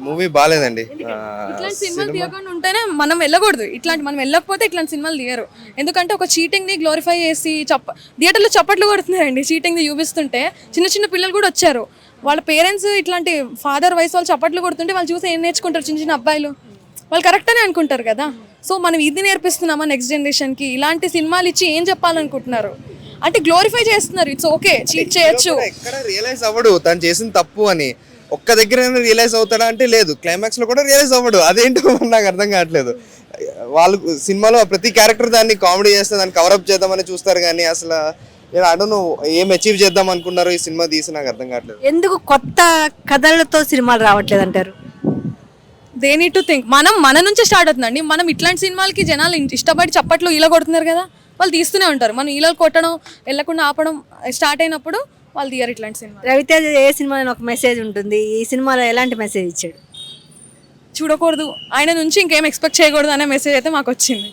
Movie బాగాలేదండి. ఇట్లాంటి సినిమాలు తీయకుండా ఉంటేనే మనం వెళ్ళకూడదు. మనం వెళ్ళకపోతే ఇట్లాంటి సినిమాలు తీయరు. ఎందుకంటే ఒక చీటింగ్ ని గ్లోరిఫై చేసి థియేటర్లో చప్పట్లు కొడుతున్నారండి. చీటింగ్ ని చూపిస్తుంటే చిన్న చిన్న పిల్లలు కూడా వచ్చారు. వాళ్ళ పేరెంట్స్ ఇట్లాంటి ఫాదర్ వయసు వాళ్ళు చప్పట్లు కొడుతుంటే వాళ్ళు చూసి ఏం నేర్చుకుంటారు? చిన్న చిన్న అబ్బాయిలు వాళ్ళు కరెక్ట్ అని అనుకుంటారు కదా. సో మనం ఇది నేర్పిస్తున్నామా నెక్స్ట్ జనరేషన్కి? ఇలాంటి సినిమాలు ఇచ్చి ఏం చెప్పాలనుకుంటున్నారు? అంటే గ్లోరిఫై చేస్తున్నారు. ఇట్స్ ఓకే, చీట్ చేయొచ్చు. ఎక్కడ రియలైజ్ అవ్వడు తను చేసిన తప్పు అని. ఒక్క దగ్గర రియలైజ్ అవుతాడా అంటే లేదు. క్లైమాక్స్ లో కూడా రియలైజ్ అవ్వడు. అదేంటో నాకు అర్థం కావట్లేదు. వాళ్ళు సినిమాలో ప్రతి క్యారెక్టర్ దాన్ని కామెడీ చేస్తే దాన్ని కవరప్ చేద్దామని చూస్తారు కానీ అసలు నేను అడను ఏం అచీవ్ చేద్దాం అనుకున్నారో ఈ సినిమా తీసి నాకు అర్థం కావట్లేదు. ఎందుకు కొత్త కథలతో సినిమాలు రావట్లేదు అంటారు? They need to think. మన నుంచే స్టార్ట్ అవుతుందండి. మనం ఇట్లాంటి సినిమాలకి జనాలు ఇష్టపడి చప్పట్లు ఇలా కొడుతున్నారు కదా, వాళ్ళు తీస్తూనే ఉంటారు. మనం ఇలా కొట్టడం, వెళ్ళకుండా ఆపడం స్టార్ట్ అయినప్పుడు వాళ్ళు తీయరు ఇట్లాంటి సినిమా. రవితేజ ఏ సినిమాలో ఒక మెసేజ్ ఉంటుంది, ఈ సినిమాలో ఎలాంటి మెసేజ్ ఇచ్చాడు? చూడకూడదు, ఆయన నుంచి ఇంకేం ఎక్స్పెక్ట్ చేయకూడదు అనే మెసేజ్ అయితే మాకు వచ్చింది.